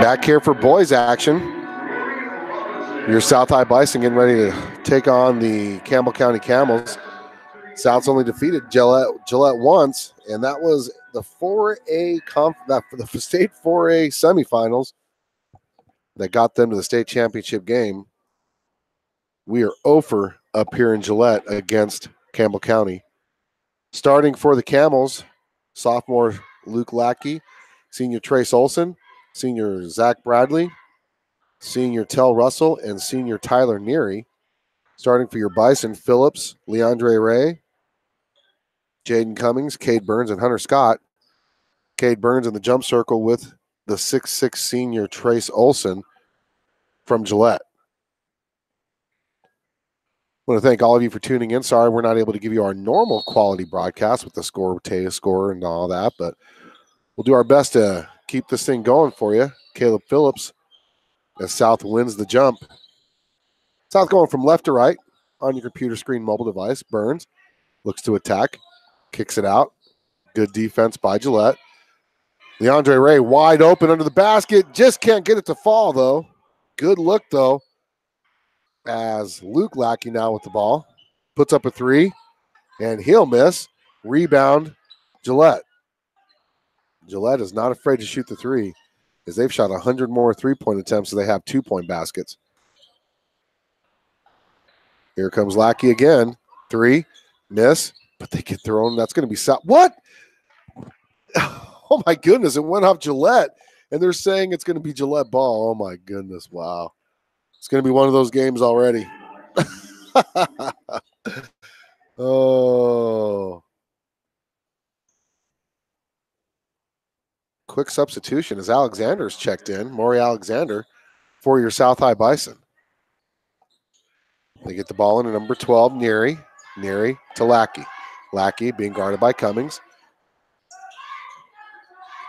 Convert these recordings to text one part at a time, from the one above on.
Back here for boys action. Your South Bison getting ready to take on the Campbell County Camels. South's only defeated Gillette once, and that was the 4A the state 4A semifinals that got them to the state championship game. We are 0 up here in Gillette against Campbell County. Starting for the Camels, sophomore Luke Lackey, senior Trace Olson, senior Zach Bradley, senior Tell Russell, and senior Tyler Neary. Starting for your Bison, Phillips, Leandre Ray, Jaden Cummings, Cade Burns, and Hunter Scott. Cade Burns in the jump circle with the 6'6" senior Trace Olson from Gillette. I want to thank all of you for tuning in. Sorry we're not able to give you our normal quality broadcast with the score and all that, but we'll do our best to keep this thing going for you. Caleb Phillips as South wins the jump. South going from left to right on your computer screen mobile device. Burns looks to attack, kicks it out. Good defense by Gillette. Leandre Ray wide open under the basket. Just can't get it to fall, though. Good look, though, as Luke Lackey now with the ball. Puts up a three, and he'll miss. Rebound, Gillette. Gillette is not afraid to shoot the three, as they've shot 100 more three-point attempts, so they have 2-point baskets. Here comes Lackey again. Three, miss, but they get their own. That's going to be South. What? Oh, my goodness. It went off Gillette, and they're saying it's going to be Gillette ball. Oh, my goodness. Wow. It's going to be one of those games already. Oh. Quick substitution as Alexander's checked in. Maury Alexander for your South High Bison. They get the ball in at number 12, Neary. Neary to Lackey. Lackey being guarded by Cummings.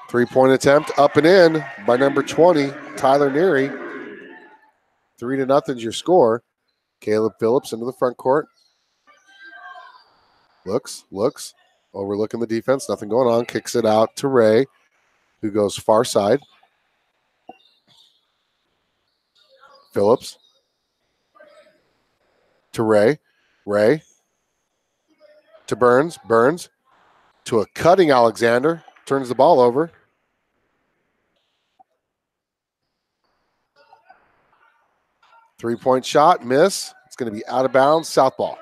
Three-point attempt up and in by number 20, Tyler Neary. 3-0 is your score. Caleb Phillips into the front court. Looks, overlooking the defense. Nothing going on. Kicks it out to Ray, who goes far side. Phillips to Ray. Ray to Burns. Burns to a cutting Alexander. Turns the ball over. Three-point shot, miss. It's going to be out of bounds, South ball.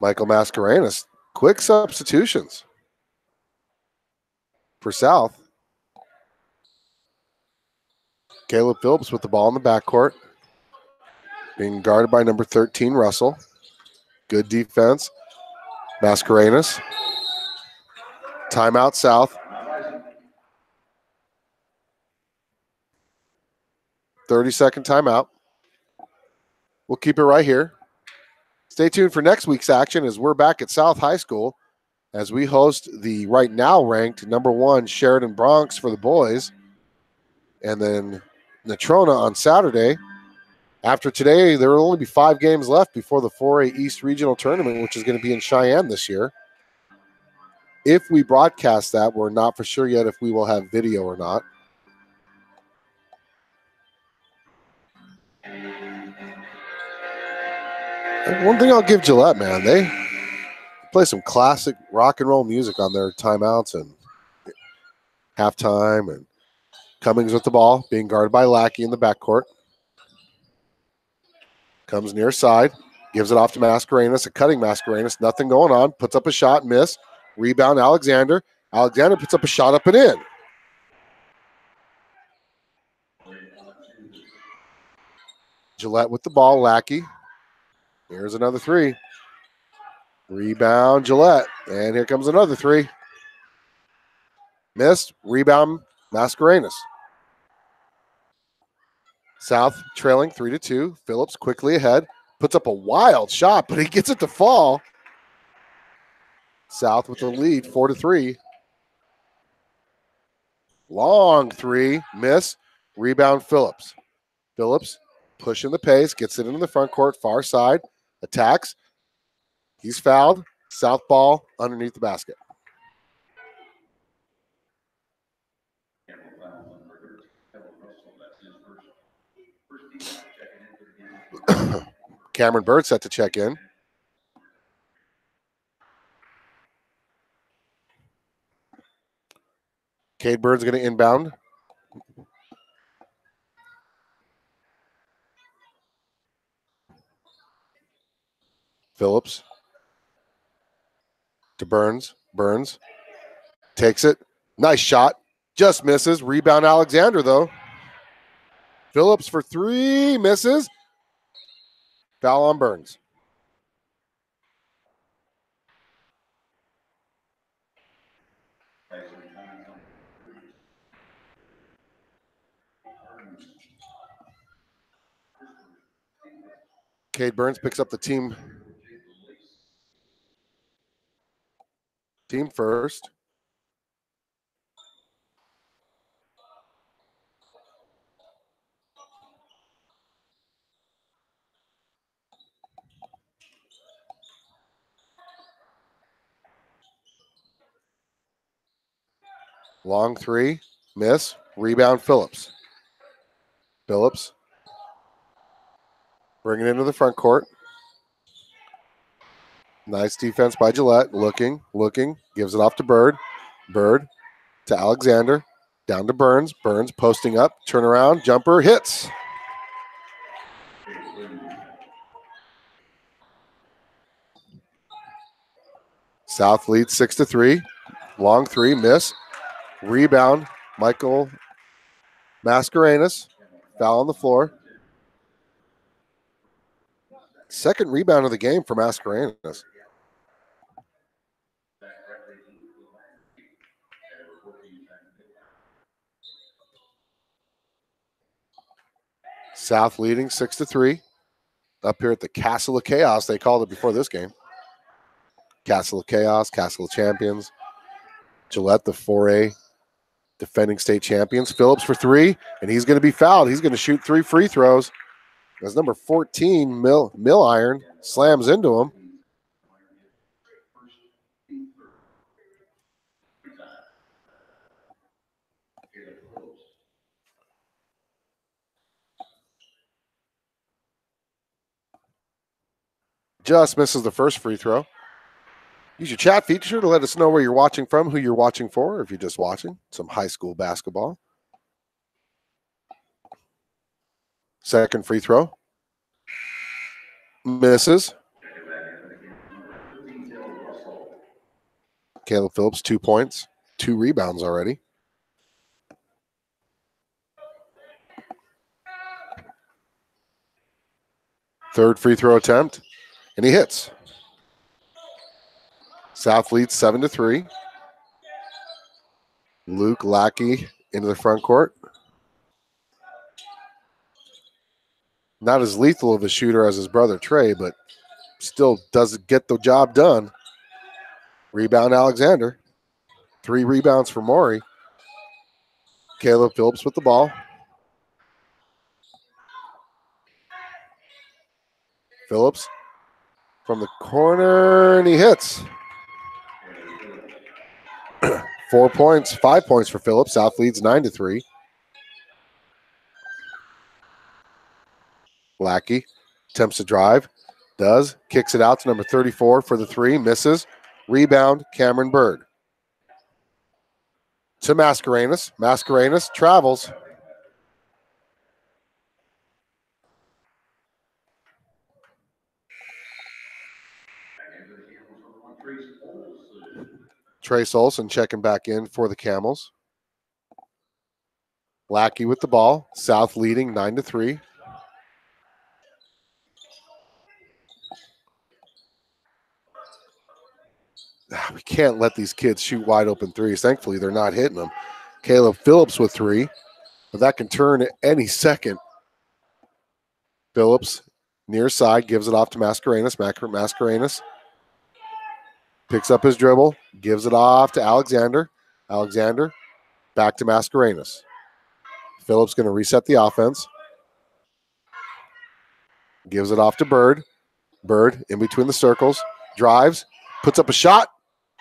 Michael Mascarenas, quick substitutions for South. Caleb Phillips with the ball in the backcourt, being guarded by number 13, Russell. Good defense. Mascarenas. Timeout, South. 30-second timeout. We'll keep it right here. Stay tuned for next week's action as we're back at South High School as we host the right now ranked number 1 Sheridan Bronx for the boys. And then Natrona on Saturday. After today, there will only be 5 games left before the 4A East Regional Tournament, which is going to be in Cheyenne this year. If we broadcast that, we're not for sure yet if we will have video or not. And one thing I'll give Gillette, man, they play some classic rock and roll music on their timeouts and halftime. And Cummings with the ball, being guarded by Lackey in the backcourt. Comes near side, gives it off to Mascarenas, a cutting Mascarenas, nothing going on, puts up a shot, miss, rebound Alexander. Alexander puts up a shot up and in. Gillette with the ball, Lackey. Here's another three. Rebound Gillette, and here comes another three. Missed, rebound Mascarenas. South trailing 3-2. Phillips quickly ahead. Puts up a wild shot, but he gets it to fall. South with the lead, 4-3. Long three, miss. Rebound Phillips. Phillips pushing the pace, gets it into the front court, far side, attacks, He's fouled. South ball underneath the basket. Cameron Bird set to check in. Cade Bird's going to inbound. Phillips to Burns. Burns takes it. Nice shot. Just misses. Rebound Alexander, though. Phillips for three. Misses. Foul on Burns. Cade Burns picks up the team first. Long three. Miss. Rebound Phillips. Phillips. Bring it into the front court. Nice defense by Gillette. Looking. Gives it off to Bird. Bird to Alexander. Down to Burns. Burns posting up. Turnaround. Jumper. Hits. South leads 6-3. Long three. Miss. Rebound. Michael Mascarenas. Foul on the floor. Second rebound of the game for Mascarenas. South leading 6-3. Up here at the Castle of Chaos, they called it before this game. Castle of Chaos, Castle of Champions. Gillette, the 4A defending state champions. Phillips for three, and he's going to be fouled. He's going to shoot 3 free throws. As number 14, Mill Iron, slams into him. Just misses the first free throw. Use your chat feature to let us know where you're watching from, who you're watching for, or if you're just watching some high school basketball. Second free throw. Misses. Caleb Phillips, 2 points, 2 rebounds already. Third free throw attempt, and he hits. South leads 7-3. Luke Lackey into the front court. Not as lethal of a shooter as his brother Trey, but still doesn't get the job done. Rebound Alexander. 3 rebounds for Maury. Caleb Phillips with the ball. Phillips from the corner, and he hits. 4 points, 5 points for Phillips. South leads 9-3. Lackey attempts to drive. Does. Kicks it out to number 34 for the 3. Misses. Rebound, Cameron Bird. To Mascarenas. Mascarenas travels. Trace Olson checking back in for the Camels. Lackey with the ball. South leading 9-3. We can't let these kids shoot wide open threes. Thankfully, they're not hitting them. Caleb Phillips with 3, but that can turn at any second. Phillips near side gives it off to Mascarenas. Mascarenas picks up his dribble, gives it off to Alexander. Alexander back to Mascarenas. Phillips going to reset the offense. Gives it off to Bird. Bird in between the circles. drives, puts up a shot,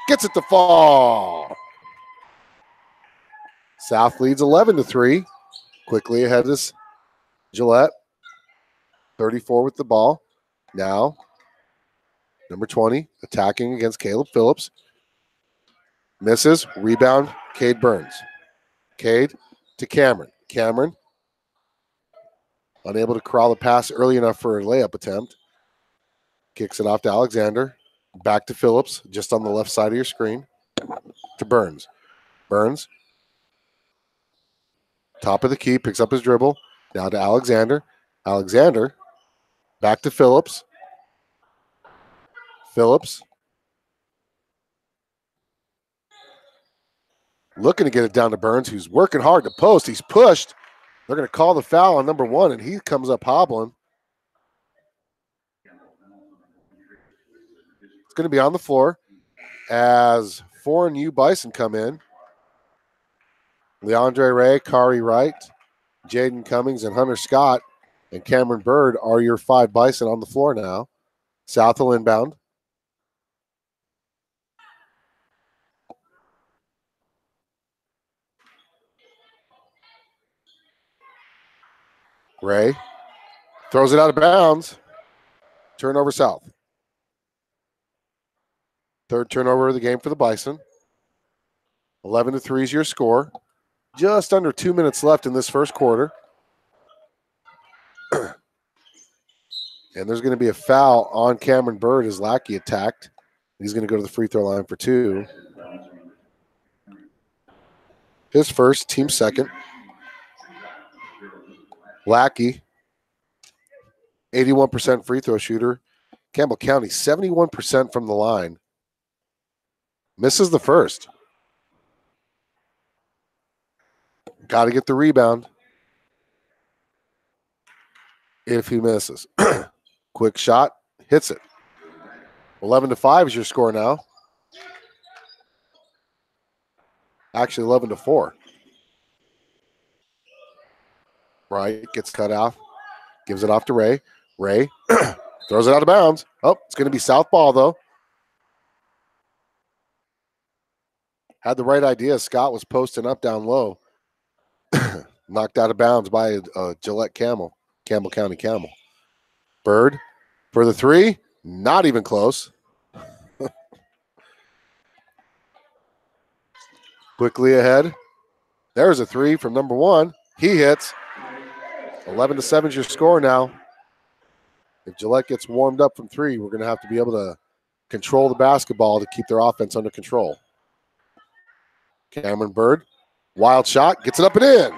gets it to fall. South leads 11-3. Quickly ahead is Gillette. 34 with the ball. Now, number 20, attacking against Caleb Phillips. Misses. Rebound, Cade Burns. Cade to Cameron. Cameron, unable to corral the pass early enough for a layup attempt. Kicks it off to Alexander. Back to Phillips, just on the left side of your screen. To Burns. Burns. Top of the key, picks up his dribble. Now to Alexander. Alexander. Back to Phillips. Phillips. Looking to get it down to Burns, who's working hard to post. He's pushed. They're going to call the foul on number 1, and he comes up hobbling. It's going to be on the floor as 4 new Bison come in. Leandre Ray, Kari Wright, Jaden Cummings, and Hunter Scott, and Cameron Bird are your 5 Bison on the floor now. South will inbound. Ray throws it out of bounds. Turnover South. Third turnover of the game for the Bison. 11-3 is your score. Just under 2 minutes left in this first quarter. And there's going to be a foul on Cameron Bird as Lackey attacked. He's going to go to the free throw line for 2. His first, team second. Lackey, 81% free throw shooter. Campbell County, 71% from the line. Misses the first. Got to get the rebound if he misses. Quick shot, hits it. 11-5 is your score now. Actually, 11-4. Right, gets cut off. Gives it off to Ray. Ray throws it out of bounds. Oh, it's going to be South ball, though. Had the right idea. Scott was posting up down low. Knocked out of bounds by Gillette Camel. Campbell County Camel. Bird for the 3. Not even close. Quickly ahead. There's a 3 from number 1. He hits. 11-7 is your score now. If Gillette gets warmed up from 3, we're going to have to be able to control the basketball to keep their offense under control. Cameron Bird, wild shot, gets it up and in.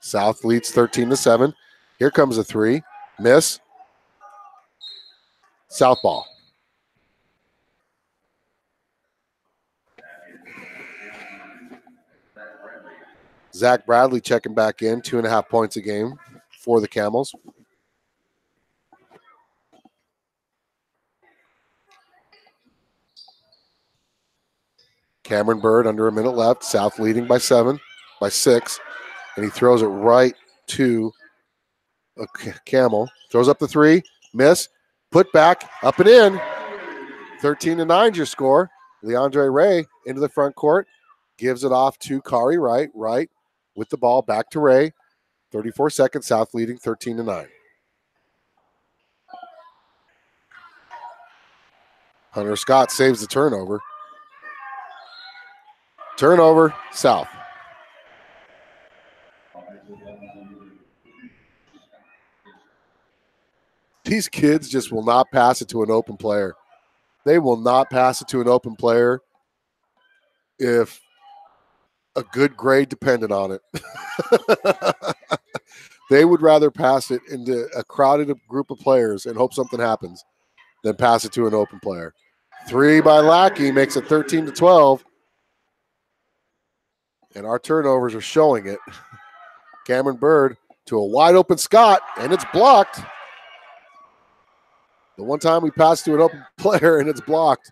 South leads 13-7. Here comes a 3. Miss. South ball. Zach Bradley checking back in, 2.5 points a game for the Camels. Cameron Bird under a minute left. South leading by 6. And he throws it right to a Camel. Throws up the 3. Miss. Put back. Up and in. 13-9 is your score. Leandre Ray into the front court. Gives it off to Kari Wright. Wright with the ball back to Ray. 34 seconds. South leading 13-9. Hunter Scott saves the turnover. Turnover, South. These kids just will not pass it to an open player. They will not pass it to an open player if a good grade depended on it. They would rather pass it into a crowded group of players and hope something happens than pass it to an open player. 3 by Lackey makes it 13-12. And our turnovers are showing it. Cameron Bird to a wide open Scott, and it's blocked. The one time we pass to an open player and it's blocked.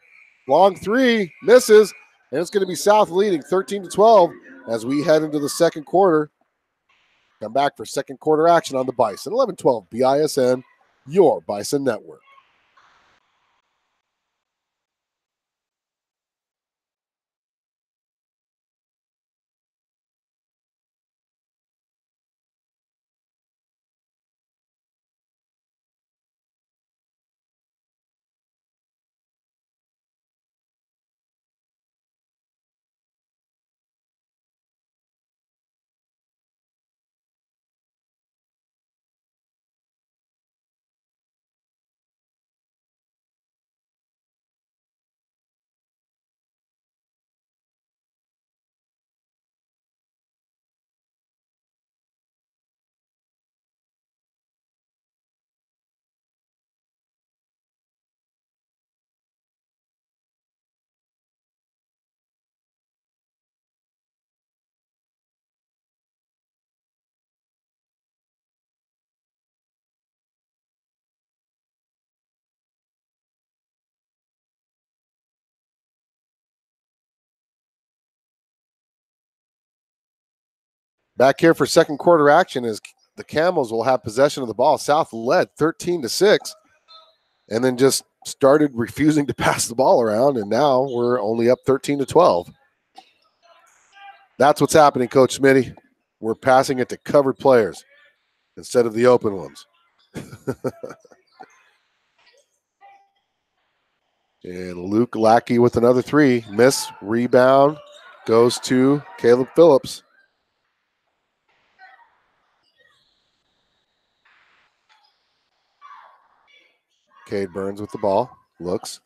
Long 3, misses, and it's going to be South leading 13-12 as we head into the second quarter. Come back for second quarter action on the Bison. 11-12 BISN, your Bison Network. Back here for second quarter action is the Camels will have possession of the ball. South led 13-6 and then just started refusing to pass the ball around, and now we're only up 13-12. That's what's happening, Coach Smitty. We're passing it to covered players instead of the open ones. And Luke Lackey with another three. Miss, rebound, goes to Caleb Phillips. Cade Burns with the ball. Looks,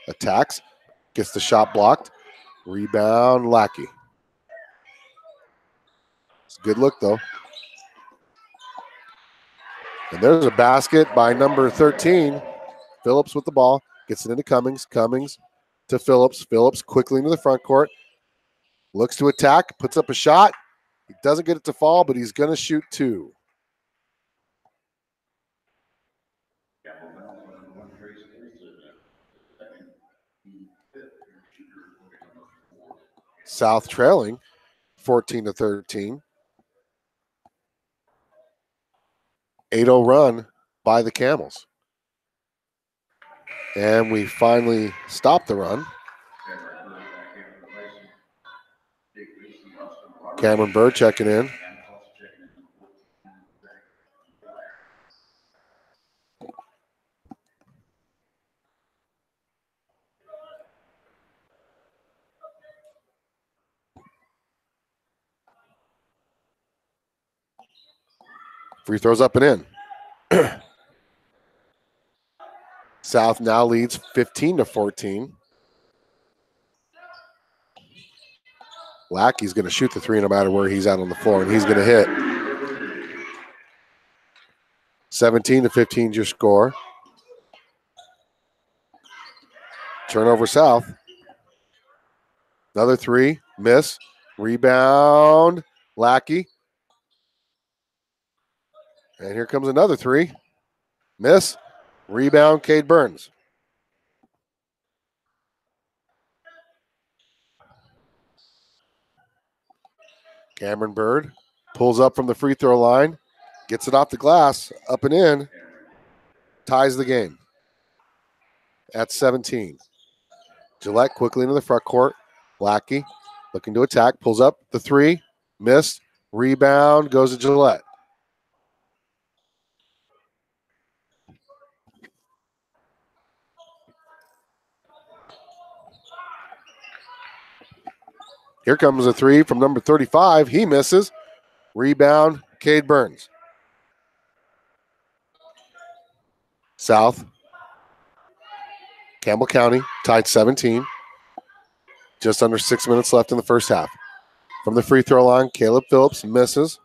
attacks, gets the shot blocked. Rebound, Lackey. It's a good look, though. And there's a basket by number 13. Phillips with the ball. Gets it into Cummings. Cummings to Phillips. Phillips quickly into the front court. Looks to attack. Puts up a shot. He doesn't get it to fall, but he's going to shoot two. South trailing 14-13. 8-0 run by the Camels. And we finally stopped the run. Cameron Bird checking in. Free throws up and in. South now leads 15-14. Lackey's going to shoot the three no matter where he's at on the floor, and he's going to hit. 17-15 is your score. Turnover South. Another three, miss. Rebound, Lackey. And here comes another three. Miss. Rebound, Cade Burns. Cameron Bird pulls up from the free throw line, gets it off the glass, up and in, ties the game at 17. Gillette quickly into the front court. Lackey looking to attack, pulls up the three, missed, rebound, goes to Gillette. Here comes a three from number 35. He misses. Rebound, Cade Burns. South. Campbell County tied 17. Just under 6 minutes left in the first half. From the free throw line, Caleb Phillips misses.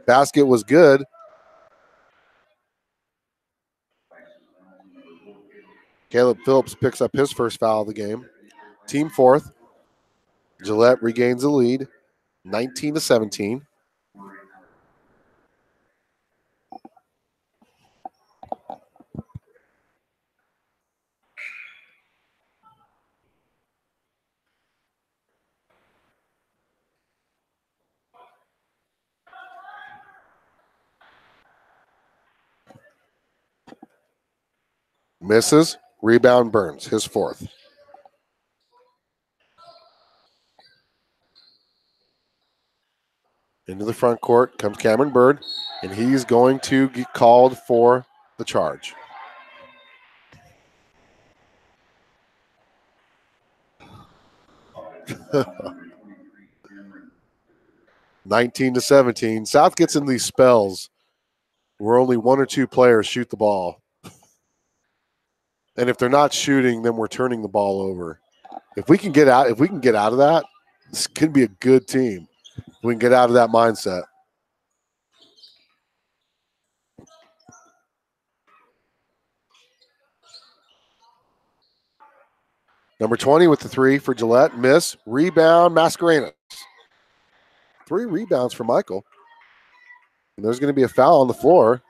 Basket was good. Caleb Phillips picks up his first foul of the game. Team fourth. Gillette regains the lead, 19-17. Misses. Rebound Burns, his fourth. Into the front court comes Cameron Bird, and he's going to get called for the charge. (19-17). South gets in these spells where only one or two players shoot the ball. And if they're not shooting, then we're turning the ball over. If we can get out of that, this could be a good team. We can get out of that mindset. Number 20 with the three for Gillette. Miss. Rebound, Mascarenas. 3 rebounds for Michael. And there's going to be a foul on the floor.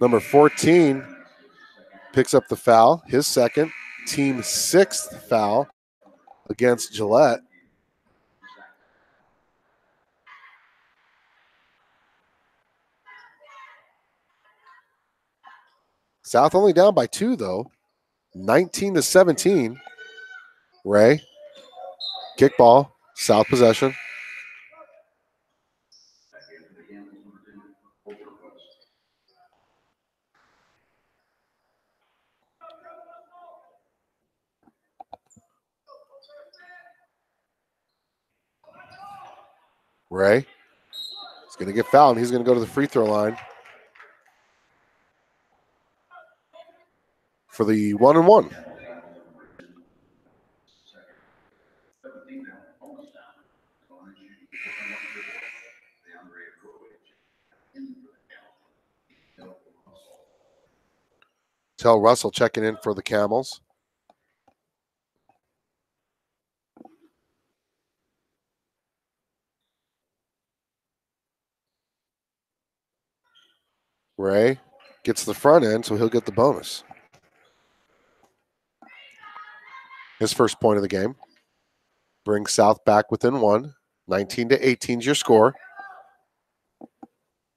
Number 14 picks up the foul, his second, team 6th foul against Gillette. South only down by 2, though. 19-17. Ray. Kickball. South possession. Ray. He's going to get fouled. He's going to go to the free throw line for the 1-and-1. Tell Russell checking in for the Camels. Ray gets the front end, so he'll get the bonus. His first point of the game. Brings South back within 1. 19-18 is your score.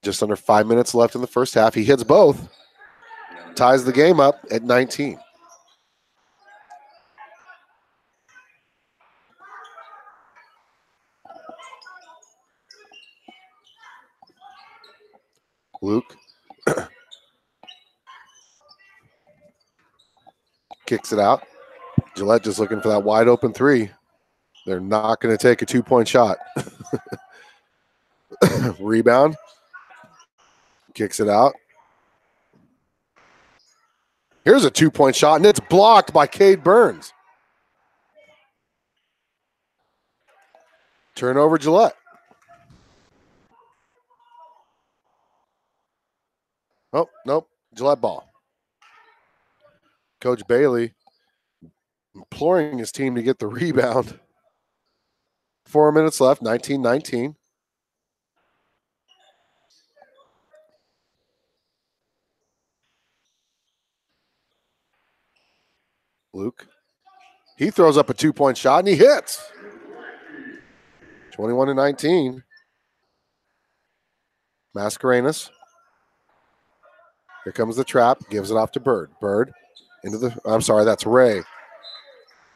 Just under 5 minutes left in the first half. He hits both. Ties the game up at 19. Luke kicks it out. Gillette just looking for that wide open 3. They're not going to take a 2-point shot. Rebound. Kicks it out. Here's a 2-point shot, and it's blocked by Cade Burns. Turnover Gillette. Oh, nope. Gillette ball. Coach Bailey imploring his team to get the rebound. 4 minutes left, 19-19. Luke. He throws up a 2-point shot, and he hits. 21-19. Mascarenas. Here comes the trap. Gives it off to Bird. Bird into the, I'm sorry, that's Ray.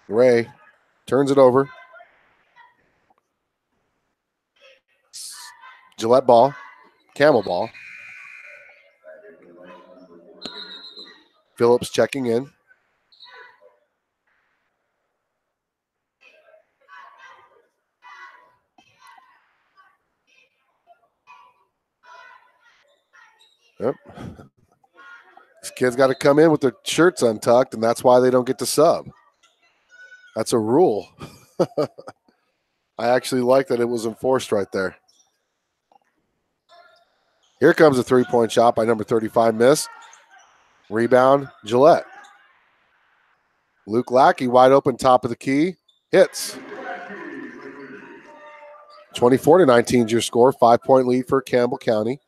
Ray turns it over. Gillette ball. Camel ball. Phillips checking in. Yep. These kids got to come in with their shirts untucked, and that's why they don't get to sub. That's a rule. I actually like that it was enforced right there. Here comes a 3-point shot by number 35, miss. Rebound, Gillette. Luke Lackey wide open, top of the key, hits. 24-19 is your score. 5-point lead for Campbell County,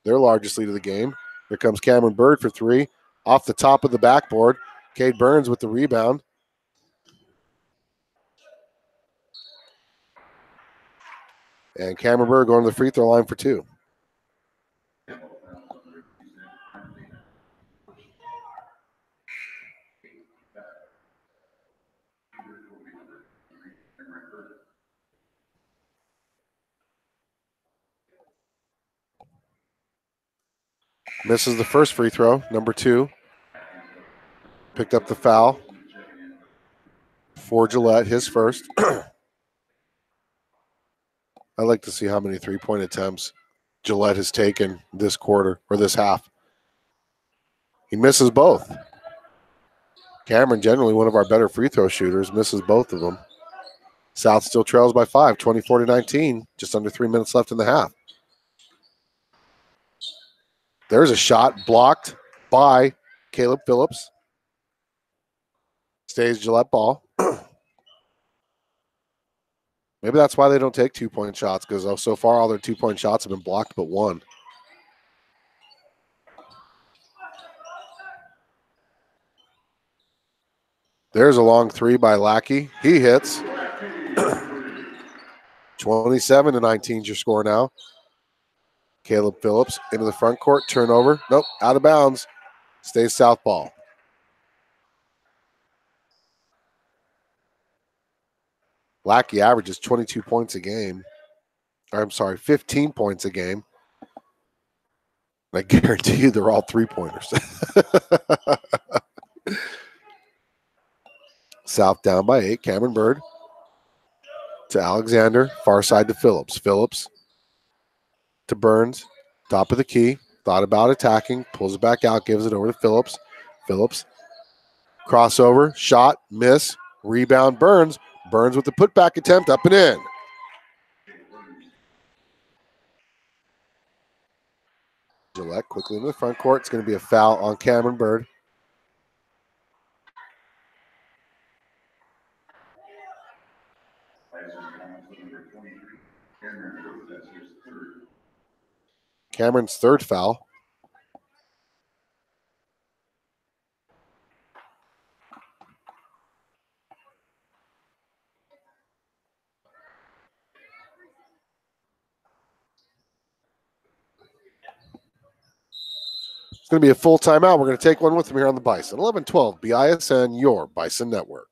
their largest lead of the game. Here comes Cameron Bird for 3. Off the top of the backboard, Cade Burns with the rebound. And Cameron Bird going to the free throw line for 2. Misses the first free throw, number 2. Picked up the foul for Gillette, his first. I'd like to see how many three-point attempts Gillette has taken this quarter or this half. He misses both. Cameron, generally one of our better free throw shooters, misses both of them. South still trails by 5, 24-19, just under 3 minutes left in the half. There's a shot blocked by Caleb Phillips. Stays Gillette ball. Maybe that's why they don't take 2-point shots, because so far all their 2-point shots have been blocked but one. There's a long 3 by Lackey. He hits. 27-19 is your score now. Caleb Phillips into the front court. Turnover. Nope, out of bounds. Stays South ball. Lackey averages 22 points a game. Or, I'm sorry, 15 points a game. I guarantee you they're all three-pointers. South down by 8. Cameron Bird to Alexander. Far side to Phillips. Phillips to Burns. Top of the key. Thought about attacking. Pulls it back out. Gives it over to Phillips. Phillips. Crossover. Shot. Miss. Rebound. Burns. Burns with the putback attempt. Up and in. Gillette quickly into the front court. It's going to be a foul on Cameron Bird. Cameron's third foul. It's going to be a full timeout. We're going to take one with them here on the Bison. 11-12, BISN, your Bison Network.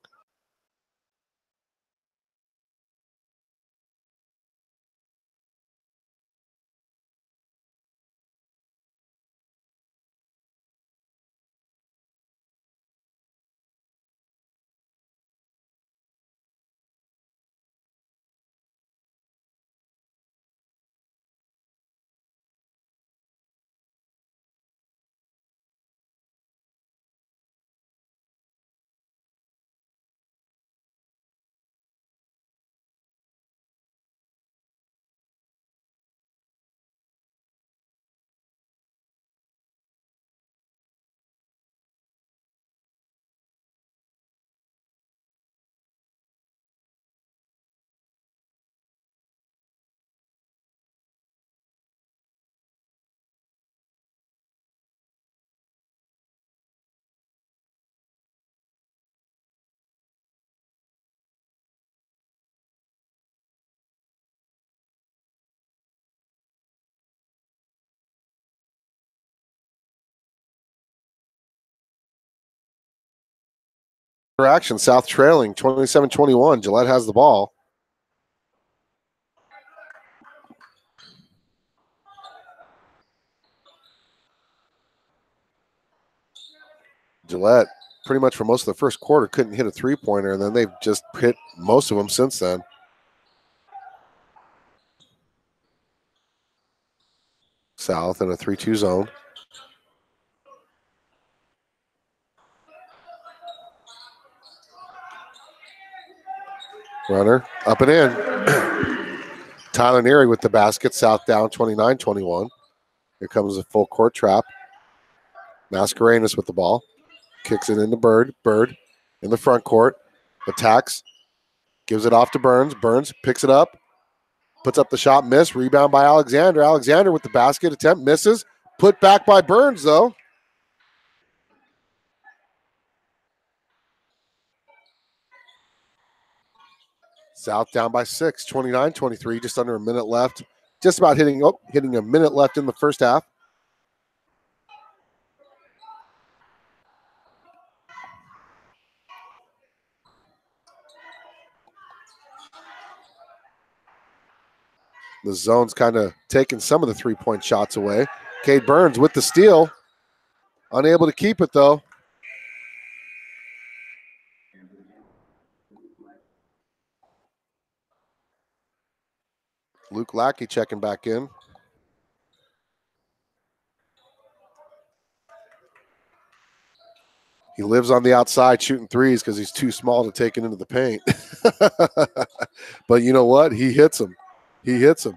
Action, South trailing 27-21. Gillette has the ball. Gillette, pretty much for most of the first quarter, couldn't hit a three-pointer, and then they've just hit most of them since then. South in a 3-2 zone. Runner up and in. Tyler Neary with the basket. South down 29-21. Here comes a full court trap. Mascarenas with the ball. Kicks it into Bird. Bird in the front court. Attacks. Gives it off to Burns. Burns picks it up. Puts up the shot. Miss. Rebound by Alexander. Alexander with the basket attempt. Misses. Put back by Burns, though. South down by 6, 29-23, just under a minute left. Just about hitting a minute left in the first half. The zone's kind of taking some of the three-point shots away. Cade Burns with the steal. Unable to keep it, though. Luke Lackey checking back in. He lives on the outside shooting threes because he's too small to take it into the paint. But you know what? He hits them. He hits them.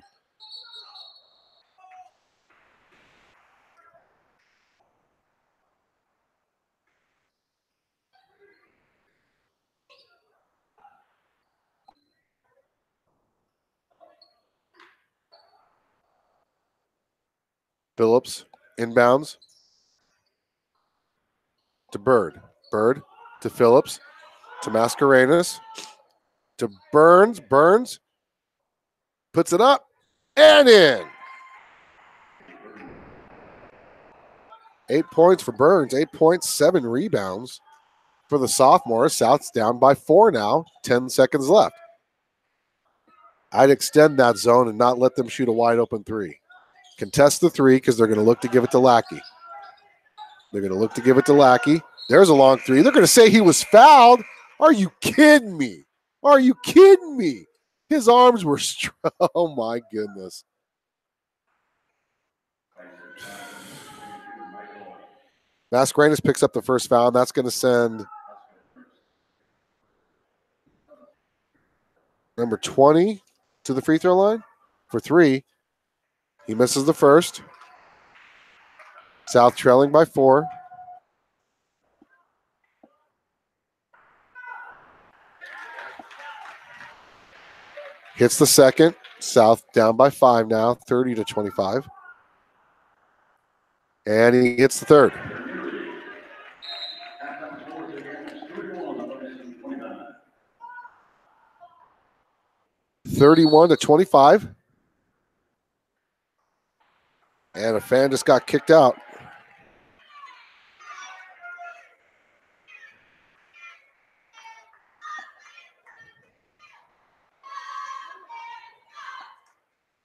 Phillips inbounds to Bird. Bird to Phillips to Mascarenas to Burns. Burns puts it up and in. 8 points for Burns, 8.7 rebounds for the sophomore. South's down by 4 now, 10 seconds left. I'd extend that zone and not let them shoot a wide open three. Contest the three because they're going to look to give it to Lackey. There's a long three. They're going to say he was fouled. Are you kidding me? His arms were strong. Oh, my goodness. Mascarenas picks up the first foul, and that's going to send number 20 to the free throw line for 3. He misses the first. South trailing by 4. Hits the second. South down by 5 now, 30-25. And he hits the third. (31-25). And a fan just got kicked out.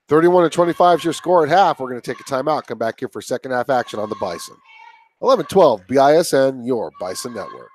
(31-25) is your score at half. We're going to take a timeout. Come back here for second half action on the Bison. 11-12 BISN, your Bison Network.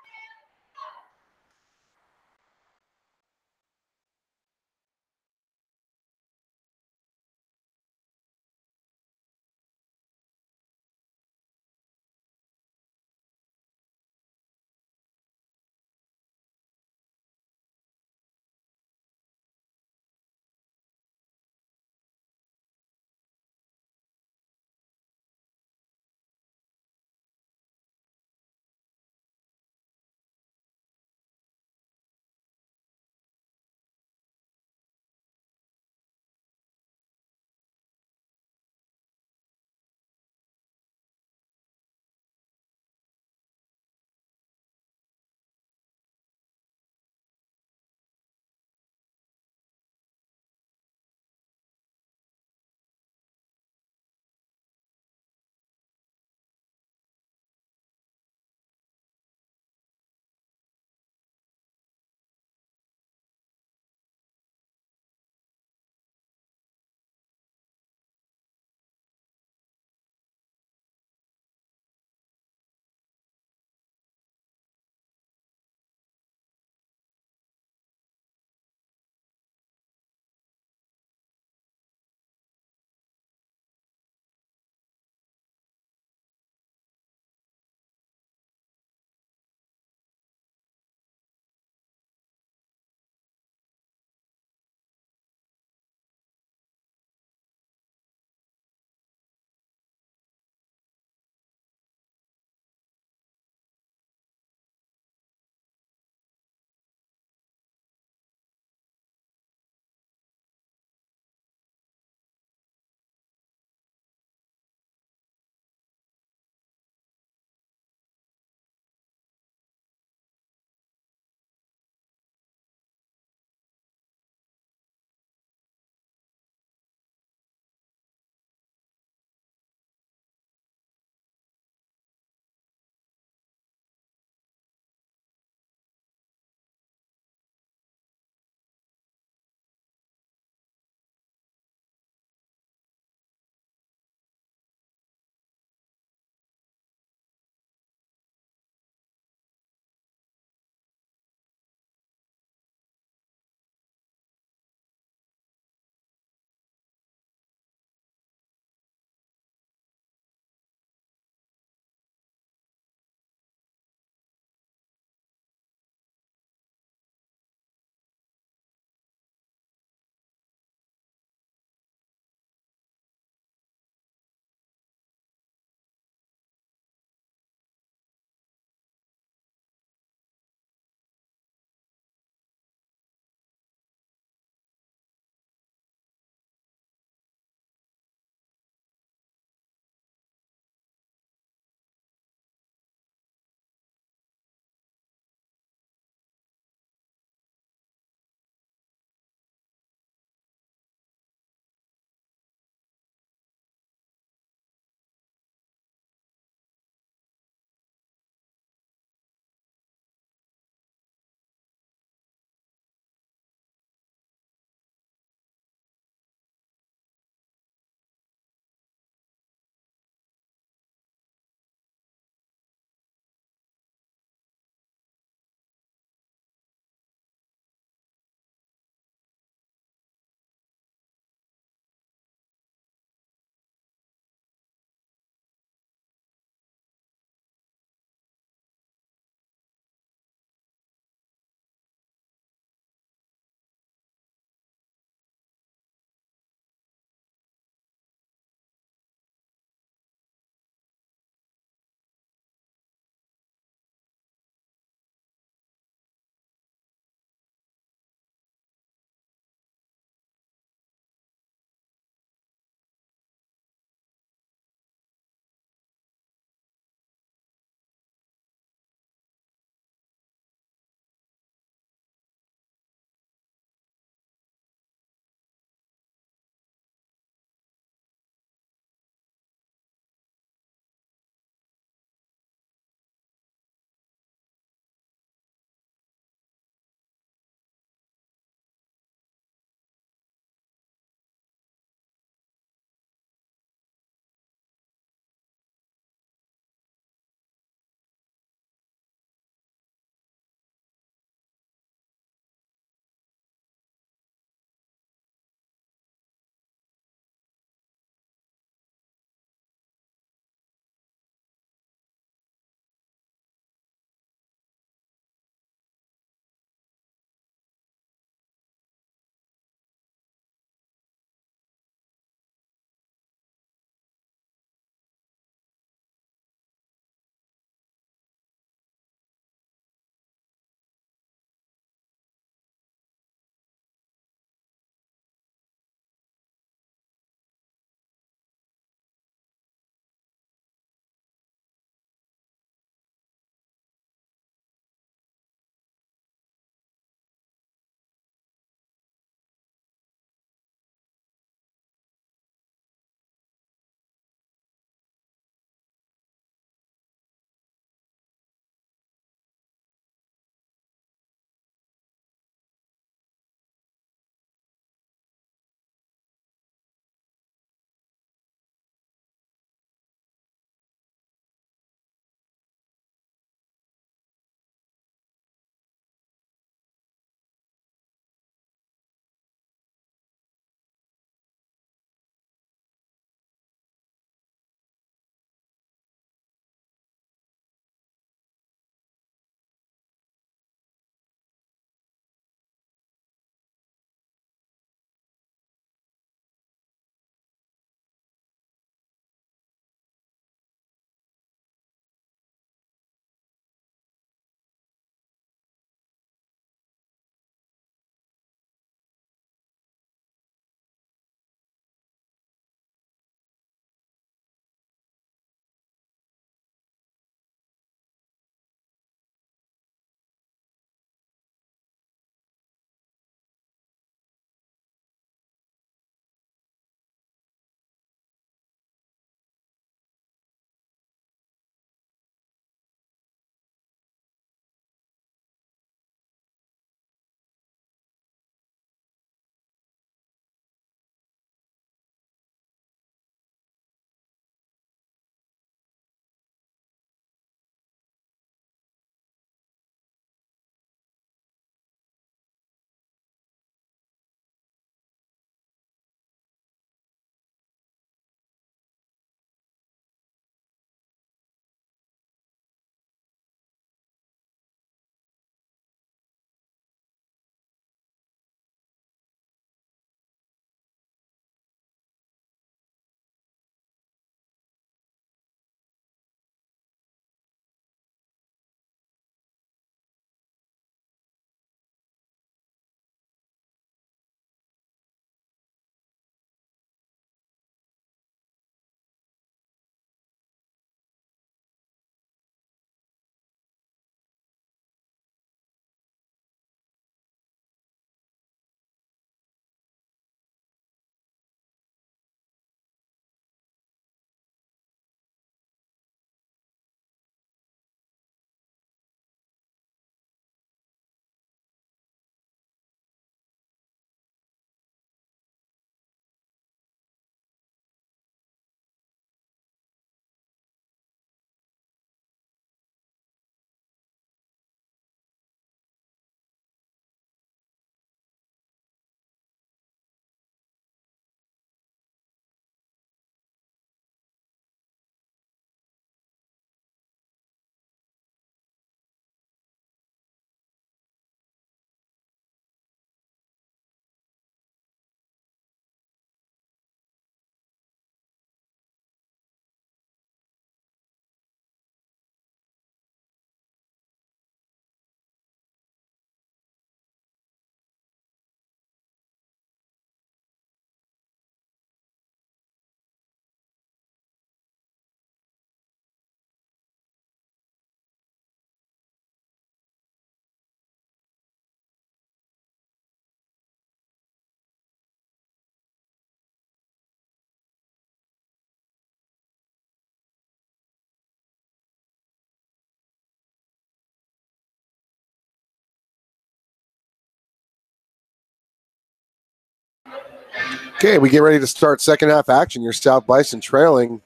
Okay, we get ready to start second half action. Your South Bison trailing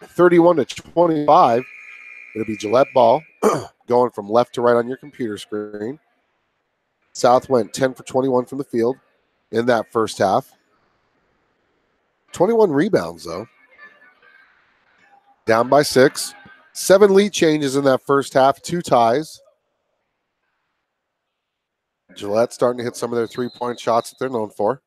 31-25. It'll be Gillette ball going from left to right on your computer screen. South went 10 for 21 from the field in that first half. 21 rebounds, though. Down by 6. 7 lead changes in that first half, 2 ties. Gillette starting to hit some of their three-point shots that they're known for.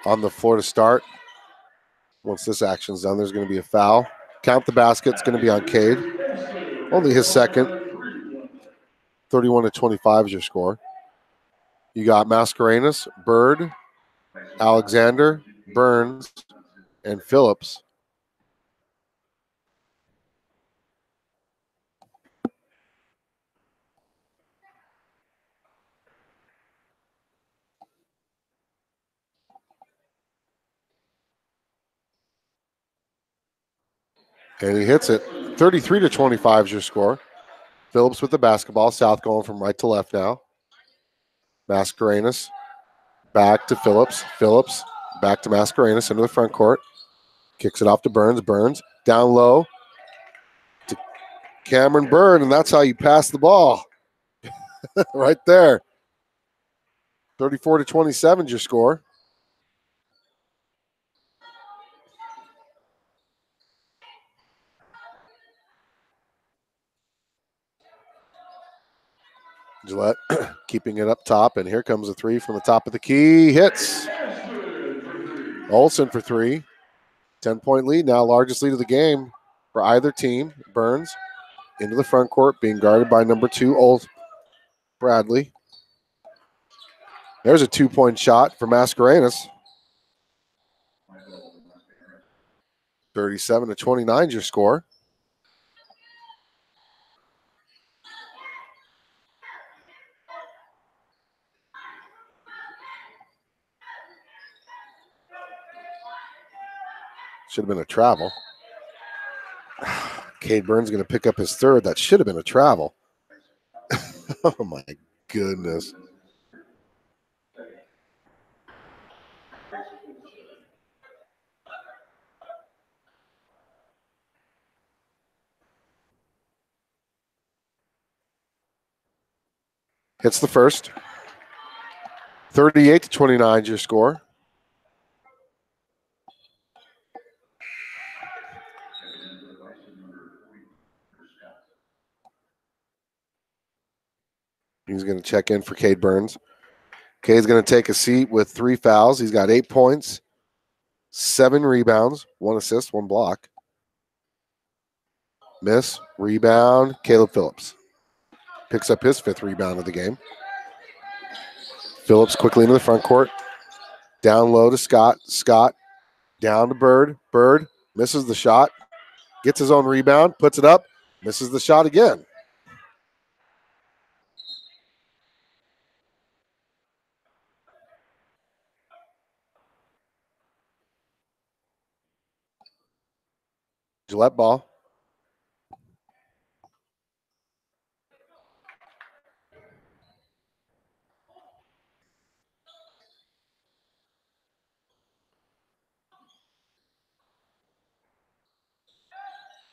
On the floor to start. Once this action's done, there's going to be a foul. Count the basket. It's going to be on Cade. Only his second. 31-25 is your score. You got Mascarenas, Bird, Alexander, Burns, and Phillips. And he hits it. 33-25 is your score. Phillips with the basketball. South going from right to left now. Mascarenas back to Phillips. Phillips back to Mascarenas into the front court. Kicks it off to Burns. Burns down low to Cameron Byrne, and that's how you pass the ball. Right there. 34-27 is your score. Gillette keeping it up top, and here comes a three from the top of the key. Hits. Olsen for 3. 10-point lead now, largest lead of the game for either team. Burns into the front court, being guarded by number 2, Old Bradley. There's a 2-point shot for Mascarenas. 37-29 is your score. Should have been a travel. Cade Burns going to pick up his third. That should have been a travel. Oh, my goodness. Hits the first. 38-29 is your score. He's going to check in for Cade Burns. Cade's going to take a seat with 3 fouls. He's got 8 points, 7 rebounds, 1 assist, 1 block. Miss, rebound, Caleb Phillips. Picks up his 5th rebound of the game. Phillips quickly into the front court. Down low to Scott. Scott down to Bird. Bird misses the shot. Gets his own rebound, puts it up, misses the shot again. Gillette ball.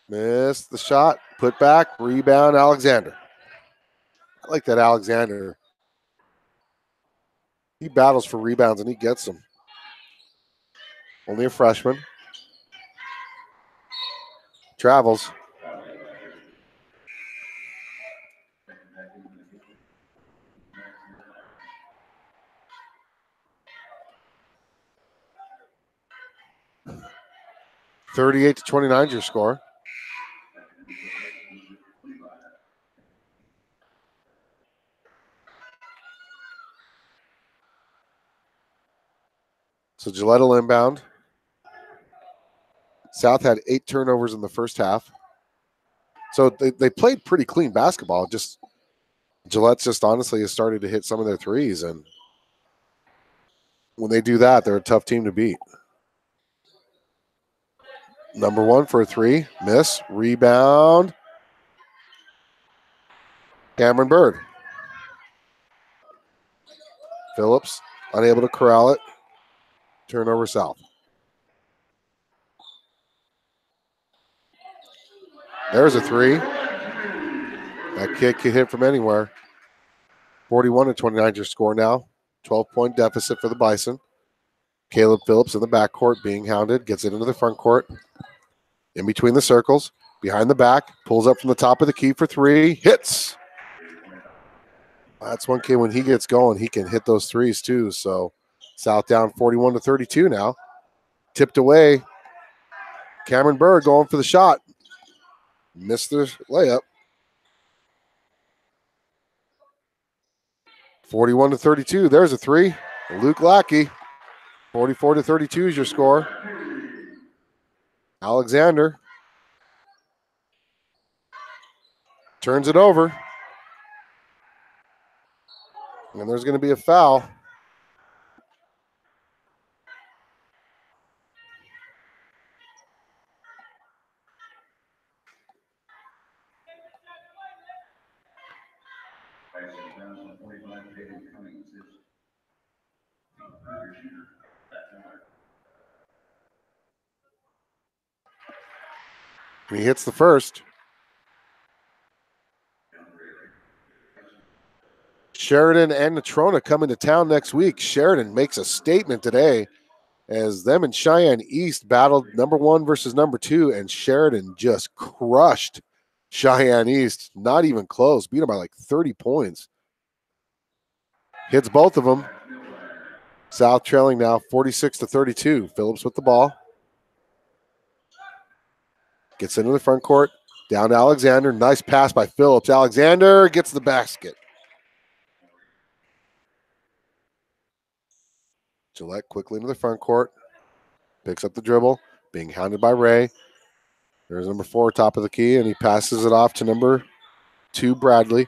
Missed the shot. Put back. Rebound, Alexander. I like that Alexander. He battles for rebounds and he gets them. Only a freshman. Travels. (38-29) is your score. So Gillette will inbound. South had 8 turnovers in the first half. So they played pretty clean basketball. Just Gillette's just honestly has started to hit some of their threes. And when they do that, they're a tough team to beat. Number 1 for a 3. Miss. Rebound. Cameron Bird. Phillips unable to corral it. Turnover South. There's a 3. That kid can hit from anywhere. 41-29 is your score now. 12-point deficit for the Bison. Caleb Phillips in the backcourt being hounded. Gets it into the front court. In between the circles. Behind the back. Pulls up from the top of the key for 3. Hits. That's one kid when he gets going, he can hit those threes too. So South down 41-32 now. Tipped away. Cameron Bird going for the shot. Missed the layup. 41-32. There's a 3. Luke Lackey. 44-32 is your score. Alexander turns it over. And there's going to be a foul. And he hits the first. Sheridan and Natrona coming to town next week. Sheridan makes a statement today as them and Cheyenne East battled number 1 versus number 2, and Sheridan just crushed Cheyenne East. Not even close. Beat them by like 30 points. Hits both of them. South trailing now 46-32. Phillips with the ball. Gets into the front court. Down to Alexander. Nice pass by Phillips. Alexander gets the basket. Gillette quickly into the front court. Picks up the dribble. Being hounded by Ray. There's number 4, top of the key, and he passes it off to number 2, Bradley.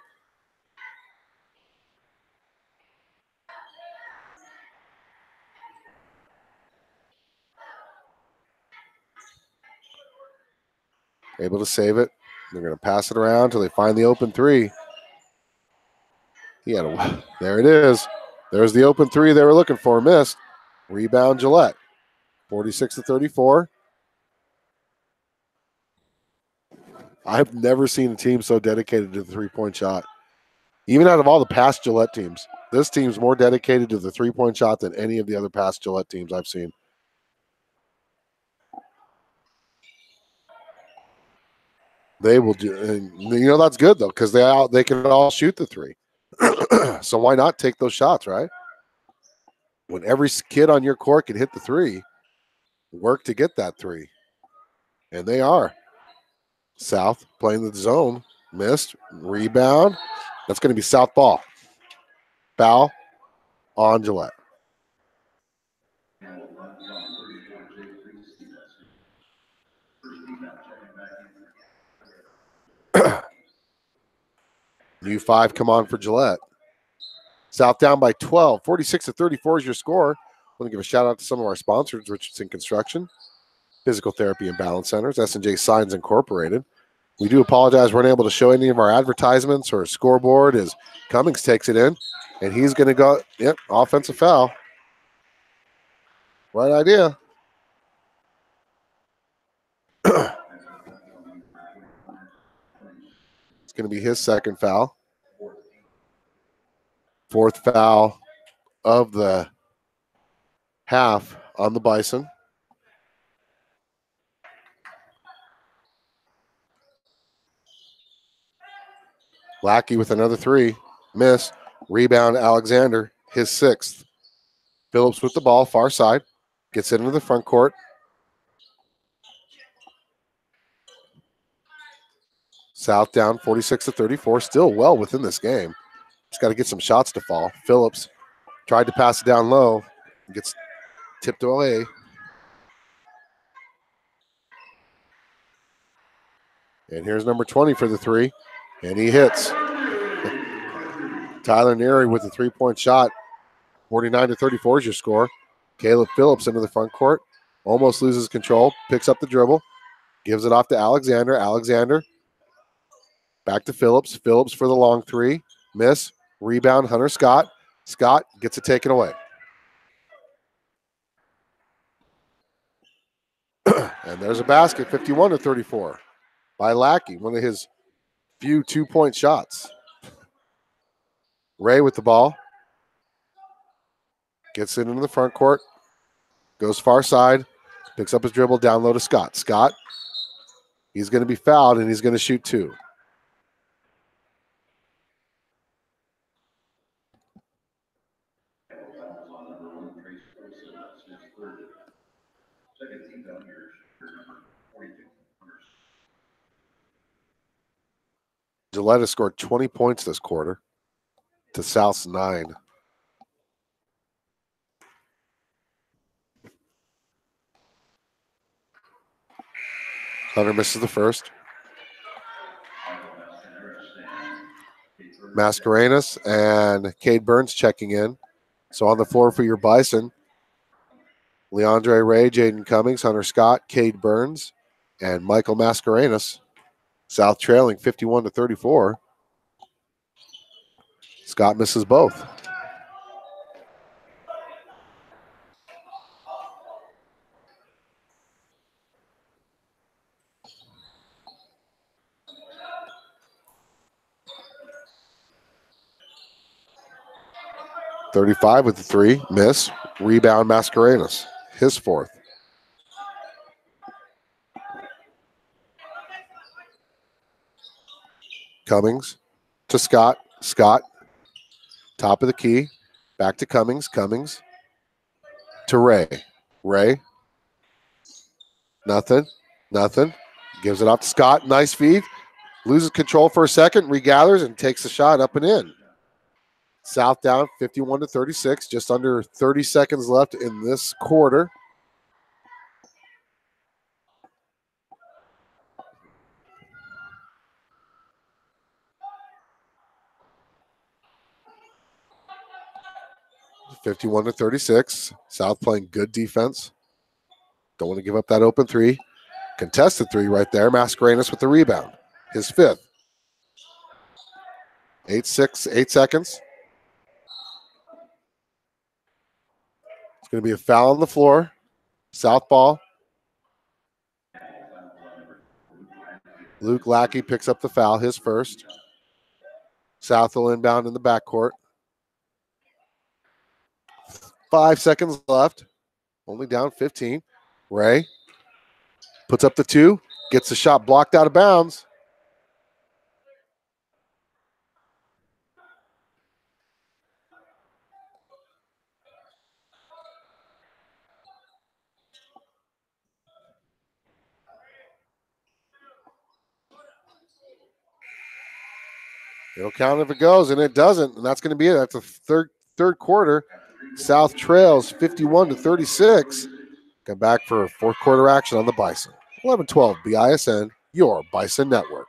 Able to save it. They're going to pass it around until they find the open 3. There it is. There's the open 3 they were looking for. Missed. Rebound Gillette. 46-34. I've never seen a team so dedicated to the three-point shot. Even out of all the past Gillette teams, this team's more dedicated to the three-point shot than any of the other past Gillette teams I've seen. They will do, and that's good though, because they can all shoot the 3. So why not take those shots, right? When every kid on your court can hit the 3, work to get that 3. And they are. South playing the zone. Missed. Rebound. That's going to be South ball. Foul on Gillette. New 5 come on for Gillette. South down by 12. 46-34 is your score. I want to give a shout out to some of our sponsors: Richardson Construction, Physical Therapy and Balance Centers, S&J Signs Incorporated. We do apologize we're unable to show any of our advertisements or scoreboard as Cummings takes it in, and he's going to go, offensive foul. Right idea. It's going to be his second foul. 4th foul of the half on the Bison. Lackey with another 3. Miss. Rebound Alexander, his 6th. Phillips with the ball, far side. Gets it into the front court. South down 46-34. Still well within this game. Just got to get some shots to fall. Phillips tried to pass it down low. Gets tipped away. And here's number 20 for the three, and he hits. Tyler Neary with a three-point shot. 49-34 is your score. Caleb Phillips into the front court. Almost loses control. Picks up the dribble. Gives it off to Alexander. Alexander back to Phillips. Phillips for the long three. Miss. Rebound, Hunter Scott. Scott gets it taken away. And there's a basket, 51-34 by Lackey, one of his few two-point shots. Ray with the ball. Gets it into the front court. Goes far side. Picks up his dribble, down low to Scott. Scott, he's going to be fouled, and he's going to shoot two. Gillette has scored 20 points this quarter to South's 9. Hunter misses the first. Mascarenas and Cade Burns checking in. So on the floor for your Bison, Leandre Ray, Jaden Cummings, Hunter Scott, Cade Burns, and Michael Mascarenas. South trailing 51-34. Scott misses both. .35 with the three, miss. Rebound Mascarenas, his fourth. Cummings to Scott. Scott, top of the key. Back to Cummings. Cummings to Ray. Ray, nothing. Gives it off to Scott. Nice feed. Loses control for a second, regathers, and takes a shot up and in. South down 51-36. Just under 30 seconds left in this quarter. (51-36). South playing good defense. Don't want to give up that open three. Contested three right there. Mascarenas with the rebound. His fifth. 8 seconds. It's going to be a foul on the floor. South ball. Luke Lackey picks up the foul, his first. South will inbound in the backcourt. 5 seconds left. Only down 15. Ray puts up the two. Gets the shot blocked out of bounds. It'll count if it goes, and it doesn't, and that's going to be it. That's the third quarter. South trails 51-36. Come back for fourth quarter action on the Bison. 11-12 BISN, your Bison Network.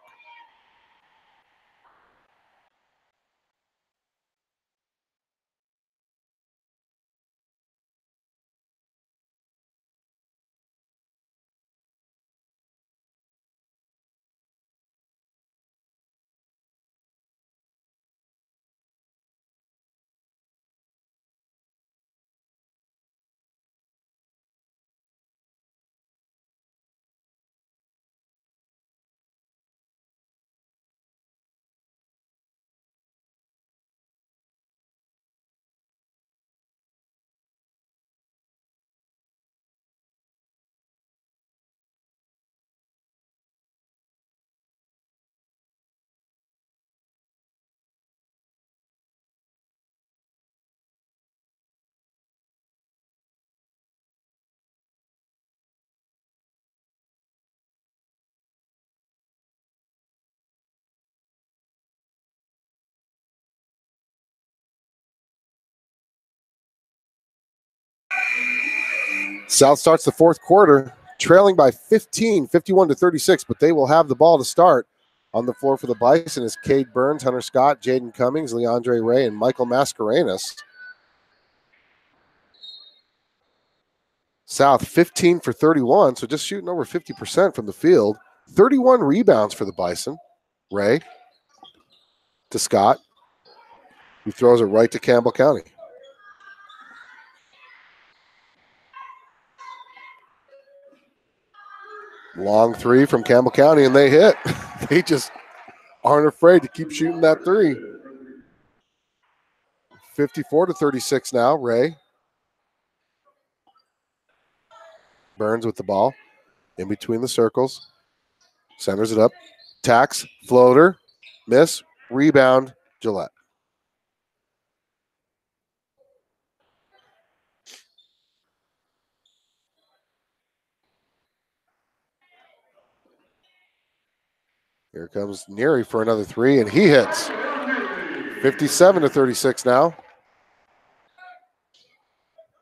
South starts the fourth quarter trailing by 15, 51-36, but they will have the ball to start. On the floor for the Bison is Cade Burns, Hunter Scott, Jaden Cummings, Leandre Ray, and Michael Mascarenas. South 15 for 31, so just shooting over 50% from the field. 31 rebounds for the Bison. Ray to Scott, who throws it right to Campbell County. Long three from Campbell County, and they hit. They just aren't afraid to keep shooting that three. 54-36 now, Ray. Burns with the ball in between the circles. Centers it up. Tax, floater, miss, rebound, Gillette. Here comes Neary for another three, and he hits. 57-36 now.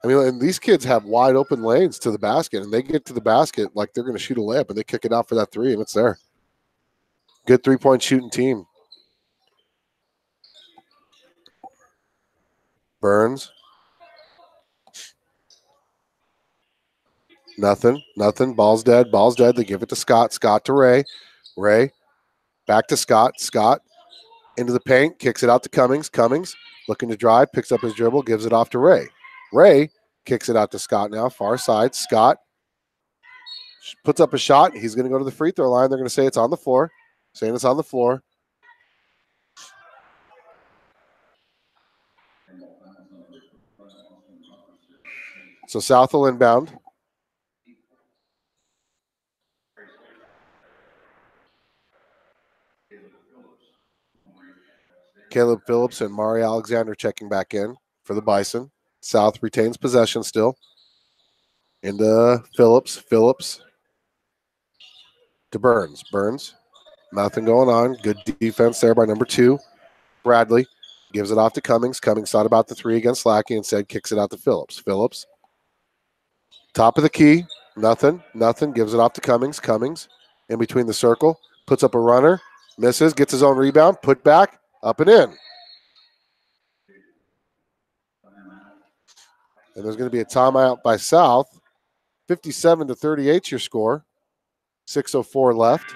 I mean, and these kids have wide open lanes to the basket, and they get to the basket like they're going to shoot a layup, and they kick it out for that three, and it's there. Good three-point shooting team. Burns. Nothing. Ball's dead. They give it to Scott. Scott to Ray. Ray back to Scott. Scott into the paint, kicks it out to Cummings. Cummings looking to drive, picks up his dribble, gives it off to Ray. Ray kicks it out to Scott now, far side. Scott puts up a shot. He's going to go to the free throw line. They're going to say it's on the floor. Saying it's on the floor. So South will inbound. Caleb Phillips and Mari Alexander checking back in for the Bison. South retains possession still. Into Phillips. Phillips to Burns. Burns. Nothing going on. Good defense there by number 2. Bradley gives it off to Cummings. Cummings thought about the three against Lackey and said kicks it out to Phillips. Phillips. Top of the key. Nothing. Gives it off to Cummings. Cummings in between the circle. Puts up a runner. Misses. Gets his own rebound. Put back. Up and in. And there's going to be a timeout by South. 57-38 your score. 6:04 left.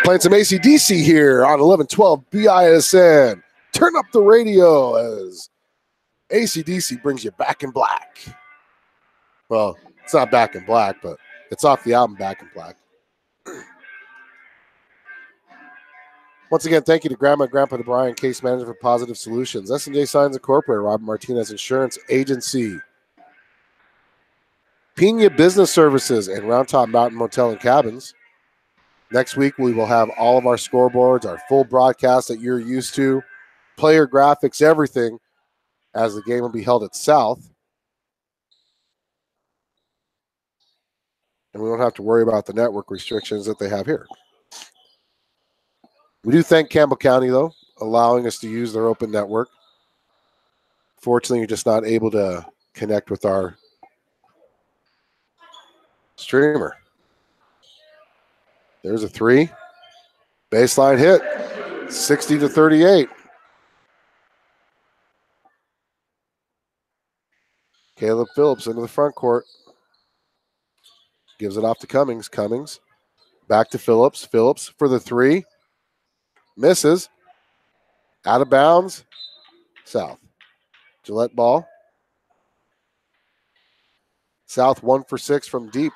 Playing some AC/DC here on 1112 BISN. Turn up the radio as AC/DC brings you Back in Black. Well, it's not Back in Black, but it's off the album Back in Black. Once again, thank you to Grandma and Grandpa DeBryan, Case Manager for Positive Solutions. S&J Signs Incorporated, Robert Martinez Insurance Agency. Pena Business Services and Round Top Mountain Motel and Cabins. Next week, we will have all of our scoreboards, our full broadcast that you're used to, player graphics, everything, as the game will be held at South. And we don't have to worry about the network restrictions that they have here. We do thank Campbell County, though, allowing us to use their open network. Fortunately, you're just not able to connect with our streamer. There's a three. Baseline hit. 60-38. Caleb Phillips into the front court. Gives it off to Cummings. Cummings back to Phillips. Phillips for the three. Misses. Out of bounds. South. Gillette ball. South 1 for 6 from deep.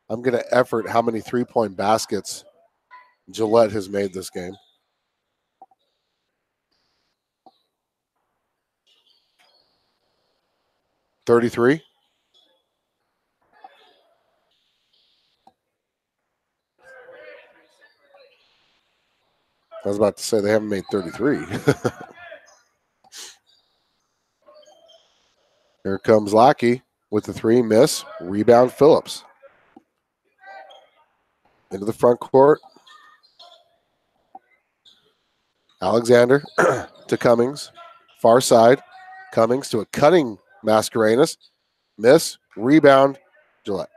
I'm going to effort how many three-point baskets Gillette has made this game. $33. was about to say they haven't made 33. Here comes Lackey with the 3, miss. Rebound Phillips. Into the front court. Alexander to Cummings. Far side. Cummings to a cutting Mascarenas. Miss. Rebound Gillette.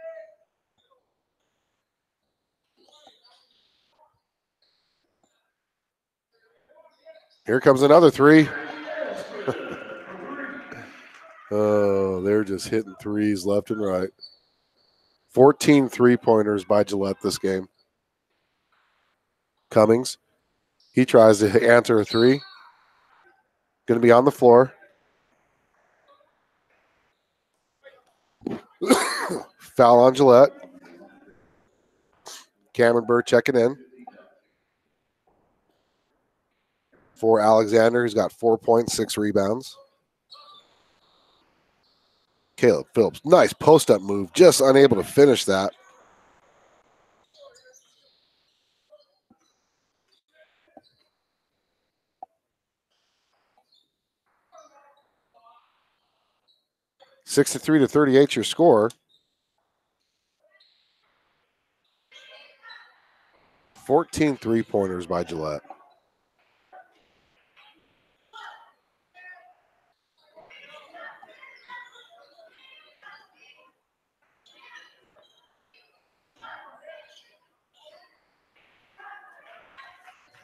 Here comes another 3. Oh, they're just hitting 3s left and right. 14 3-pointers by Gillette this game. Cummings. He tries to answer a 3. Going to be on the floor. Foul on Gillette. Cameron Bird checking in. For Alexander, who's got 4 points, 6 rebounds. Caleb Phillips, nice post-up move, just unable to finish that. (63 to 38) your score. 14 3-pointers by Gillette.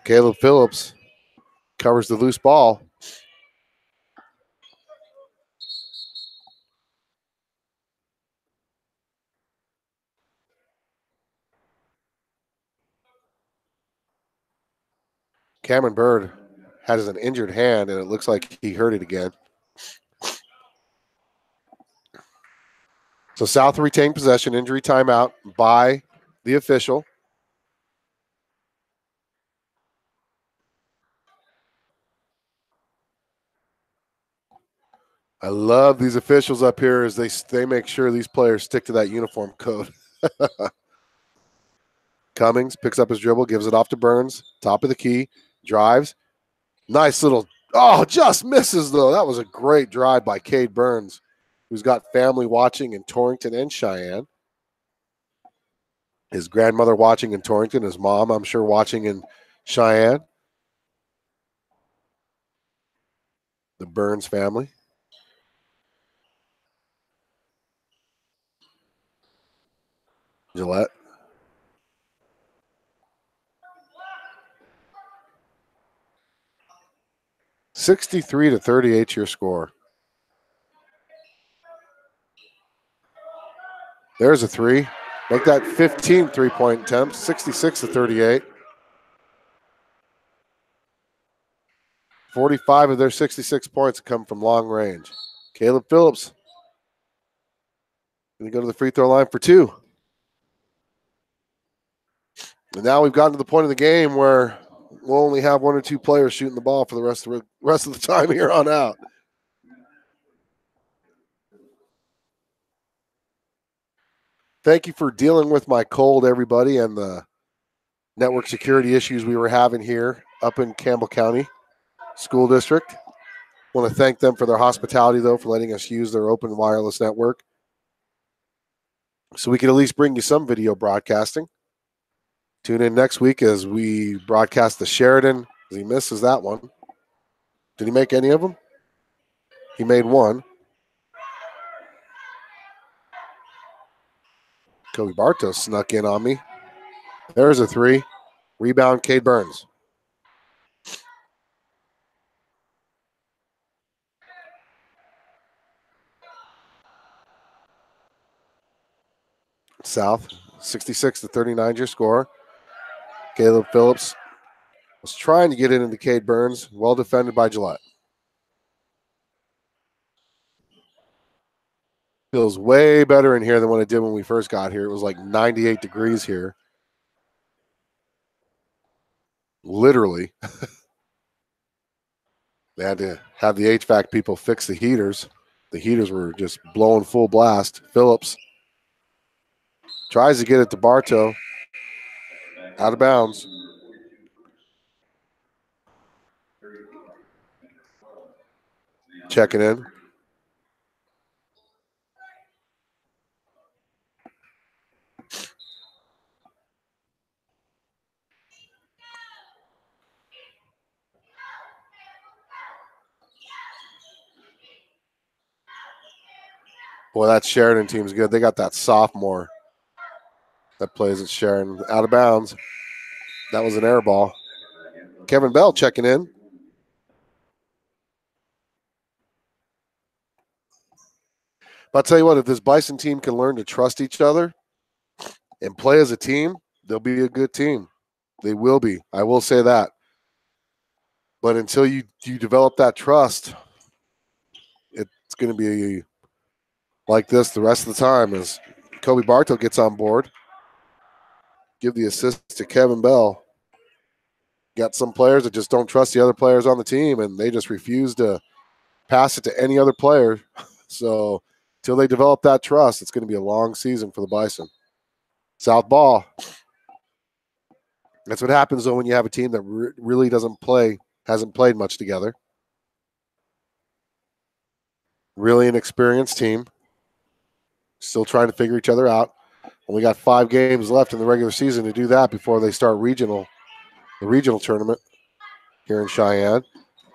Caleb Phillips covers the loose ball. Cameron Bird has an injured hand, and it looks like he hurt it again. So South retained possession, injury timeout by the official. I love these officials up here as they make sure these players stick to that uniform code. Cummings picks up his dribble, gives it off to Burns. Top of the key, drives. Nice little, just misses though. That was a great drive by Cade Burns, who's got family watching in Torrington and Cheyenne. His grandmother watching in Torrington, his mom, I'm sure, watching in Cheyenne. The Burns family. Gillette. (63 to 38) your score. There's a 3. Make that 15 3-point attempts. 66 to 38. 45 of their 66 points come from long range. Caleb Phillips going to go to the free throw line for 2. And now we've gotten to the point of the game where we'll only have 1 or 2 players shooting the ball for the rest of the time here on out. Thank you for dealing with my cold, everybody, and the network security issues we were having here up in Campbell County School District. I want to thank them for their hospitality, though, for letting us use their open wireless network so we can at least bring you some video broadcasting. Tune in next week as we broadcast the Sheridan. He misses that one. Did he make any of them? He made 1. Kobe Bartos snuck in on me. There's a 3. Rebound, Cade Burns. South, 66 to 39 your score. Caleb Phillips was trying to get it into Cade Burns. Well defended by Gillette. Feels way better in here than what it did when we first got here. It was like 98 degrees here. Literally. They had to have the HVAC people fix the heaters. The heaters were just blowing full blast. Phillips tries to get it to Bartow. Out of bounds. checking in. Boy, that Sheridan team's good. They got that sophomore that plays at Sheridan. Out of bounds. That was an air ball. Kevin Bell checking in. But I'll tell you what, if this Bison team can learn to trust each other and play as a team, they'll be a good team. They will be. I will say that. But until you develop that trust, it's going to be like this the rest of the time as Kobe Bartow gets on board. Give the assist to Kevin Bell. Got some players that just don't trust the other players on the team, and they just refuse to pass it to any other player. So until they develop that trust, it's going to be a long season for the Bison. South ball. That's what happens, though, when you have a team that really hasn't played much together. Really an experienced team. Still trying to figure each other out. Only got 5 games left in the regular season to do that before they start the regional tournament here in Cheyenne.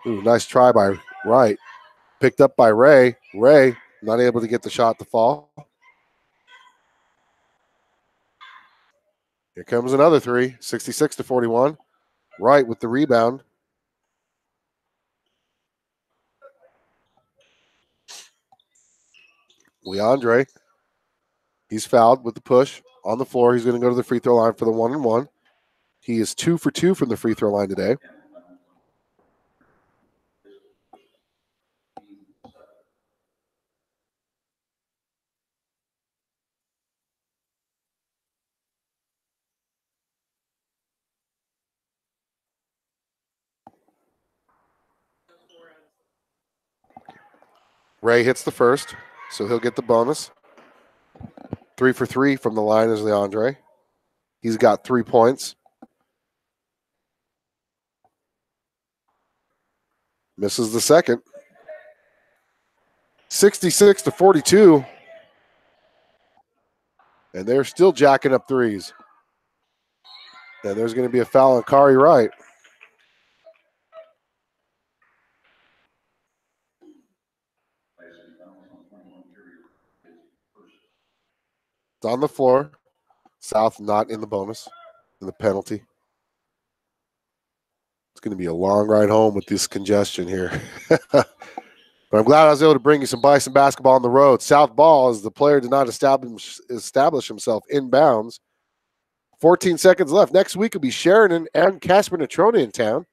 Ooh, nice try by Wright. Picked up by Ray. Ray not able to get the shot to fall. Here comes another 3, 66-41. Wright with the rebound. Leandre, he's fouled with the push on the floor. He's going to go to the free throw line for the 1-and-1. He is 2 for 2 from the free throw line today. Ray hits the first, so he'll get the bonus. 3 for 3 from the line is Leandre. He's got 3 points. Misses the second. 66-42. And they're still jacking up threes. And there's going to be a foul on Kari Wright. It's on the floor. South not in the bonus, in the penalty. It's going to be a long ride home with this congestion here. But I'm glad I was able to bring you some Bison basketball on the road. South ball, as the player did not establish himself inbounds. 14 seconds left. Next week will be Sheridan and Casper Natrona in town.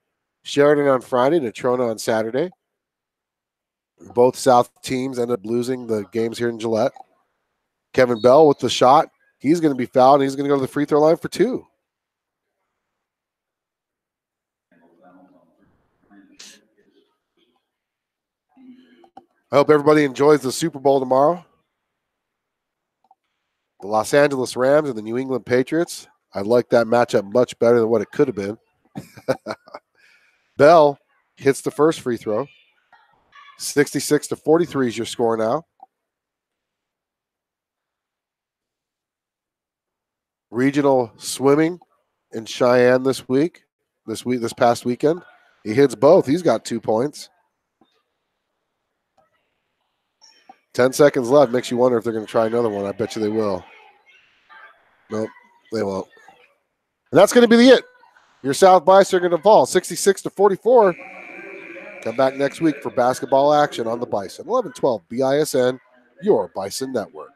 Sheridan on Friday, Natrona on Saturday. Both South teams ended up losing the games here in Gillette. Kevin Bell with the shot. He's going to be fouled, and he's going to go to the free throw line for 2. I hope everybody enjoys the Super Bowl tomorrow. The Los Angeles Rams and the New England Patriots. I like that matchup much better than what it could have been. Bell hits the first free throw. 66-43 is your score now. Regional swimming in Cheyenne this past weekend. He hits both. He's got 2 points. 10 seconds left. Makes you wonder if they're going to try another one. I bet you they will. Nope, they won't. And that's going to be it. Your South Bison are going to fall 66-44. Come back next week for basketball action on the Bison. 11-12 BISN, your Bison Network.